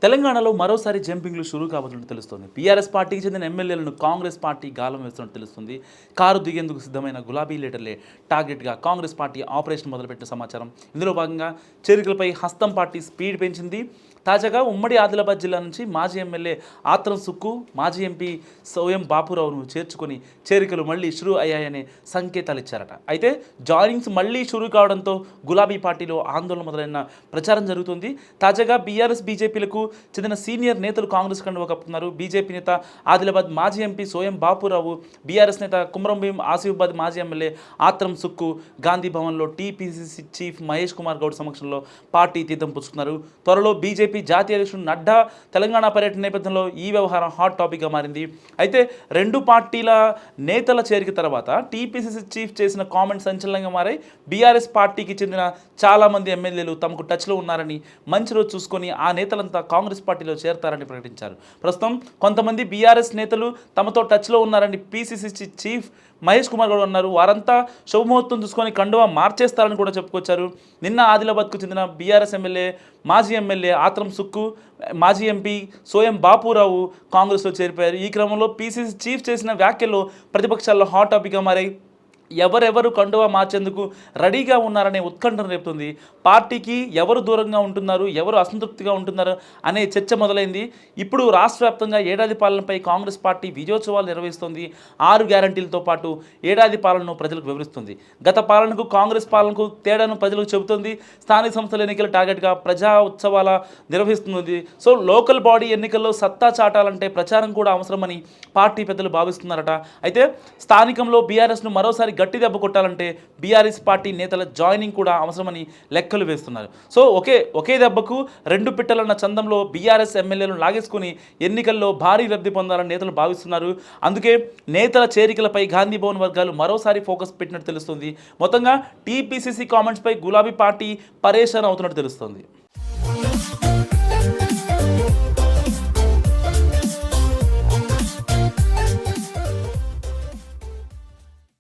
తెలంగాణలో మరోసారి జంపింగ్లు షురూ కాబోతున్నట్టు తెలుస్తుంది. బీఆర్ఎస్ పార్టీకి చెందిన ఎమ్మెల్యేలను కాంగ్రెస్ పార్టీ గాలం వేస్తున్నట్టు తెలుస్తుంది. కారు దిగేందుకు సిద్ధమైన గులాబీ లీడర్లే టార్గెట్గా కాంగ్రెస్ పార్టీ ఆపరేషన్ మొదలుపెట్టిన సమాచారం. ఇందులో భాగంగా చేరికలపై హస్తం పార్టీ స్పీడ్ పెంచింది. తాజాగా ఉమ్మడి ఆదిలాబాద్ జిల్లా నుంచి మాజీ ఎమ్మెల్యే ఆత్రం సుక్కు, మాజీ ఎంపీ సోయం బాపురావును చేర్చుకొని చేరికలు మళ్లీ షురూ అయ్యాయనే సంకేతాలు ఇచ్చారట. అయితే జాయినింగ్స్ మళ్లీ షురూ కావడంతో గులాబీ పార్టీలో ఆందోళన మొదలైన ప్రచారం జరుగుతుంది. తాజాగా బీఆర్ఎస్ బీజేపీలకు చెందిన సీనియర్ నేతలు కాంగ్రెస్ కండువా కప్పుతున్నారు. బీజేపీ నేత ఆదిలాబాద్ మాజీ ఎంపీ సోయం బాపురావు, బీఆర్ఎస్ నేత కుమ్రంభీం ఆసిఫాబాద్ మాజీ ఎమ్మెల్యే ఆత్రం సుక్కు గాంధీ భవన్లో టీపీసీసీ చీఫ్ మహేష్ కుమార్ గౌడ్ సమక్షంలో పార్టీ తీర్థం పుచ్చుకున్నారు. త్వరలో బీజేపీ జాతీయ అధ్యక్షుడు నడ్డా తెలంగాణ పర్యటన నేపథ్యంలో ఈ వ్యవహారం హాట్ టాపిక్గా మారింది. అయితే రెండు పార్టీల నేతల చేరిక తర్వాత టీపీసీసీ చీఫ్ చేసిన కామెంట్స్ సంచలనంగా మారాయి. బీఆర్ఎస్ పార్టీకి చెందిన చాలామంది ఎమ్మెల్యేలు తమకు టచ్లో ఉన్నారని, మంచి రోజు చూసుకొని ఆ నేతలంతా కాంగ్రెస్ పార్టీలో చేరతారని ప్రకటించారు. ప్రస్తుతం కొంతమంది బీఆర్ఎస్ నేతలు తమతో టచ్లో ఉన్నారని పీసీసీ చీఫ్ మహేష్ కుమార్ గౌడ్ అన్నారు. వారంతా శుభముహూర్తం చూసుకొని కండువా మార్చేస్తారని కూడా చెప్పుకొచ్చారు. నిన్న ఆదిలాబాద్కు చెందిన బీఆర్ఎస్ ఎమ్మెల్యే, మాజీ ఎమ్మెల్యే ఆత్రం సుక్కు, మాజీ ఎంపీ సోయం బాపురావు కాంగ్రెస్లో చేరిపోయారు. ఈ క్రమంలో పీసీసీ చీఫ్ చేసిన వ్యాఖ్యలు ప్రతిపక్షాల్లో హాట్ టాపిక్గా మారాయి. ఎవరెవరు కండువా మార్చేందుకు రెడీగా ఉన్నారనే ఉత్కంఠను రేపుతుంది. పార్టీకి ఎవరు దూరంగా ఉంటున్నారు, ఎవరు అసంతృప్తిగా ఉంటున్నారు అనే చర్చ మొదలైంది. ఇప్పుడు రాష్ట్ర వ్యాప్తంగా ఏడాది పాలనపై కాంగ్రెస్ పార్టీ విజయోత్సవాలు నిర్వహిస్తుంది. 6 గ్యారంటీలతో పాటు ఏడాది పాలనను ప్రజలకు వివరిస్తుంది. గత పాలనకు కాంగ్రెస్ పాలనకు తేడాను ప్రజలకు చెబుతుంది. స్థానిక సంస్థల ఎన్నికల టార్గెట్గా ప్రజా ఉత్సవాల నిర్వహిస్తుంది. సో లోకల్ బాడీ ఎన్నికల్లో సత్తా చాటాలంటే ప్రచారం కూడా అవసరమని పార్టీ పెద్దలు భావిస్తున్నారట. అయితే స్థానికంలో బీఆర్ఎస్ను మరోసారి గట్టి దెబ్బ కొట్టాలంటే బీఆర్ఎస్ పార్టీ నేతల జాయినింగ్ కూడా అవసరమని లెక్కలు వేస్తున్నారు. సో ఒకే దెబ్బకు 2 పిట్టలన్న చందంలో బీఆర్ఎస్ ఎమ్మెల్యేలను లాగేసుకుని ఎన్నికల్లో భారీ లబ్ధి పొందాలని నేతలు భావిస్తున్నారు. అందుకే నేతల చేరికలపై గాంధీ భవన్ వర్గాలు మరోసారి ఫోకస్ పెట్టినట్టు తెలుస్తుంది. మొత్తంగా టీపీసీసీ కామెంట్స్పై గులాబీ పార్టీ పరేషాన్ అవుతున్నట్టు తెలుస్తుంది.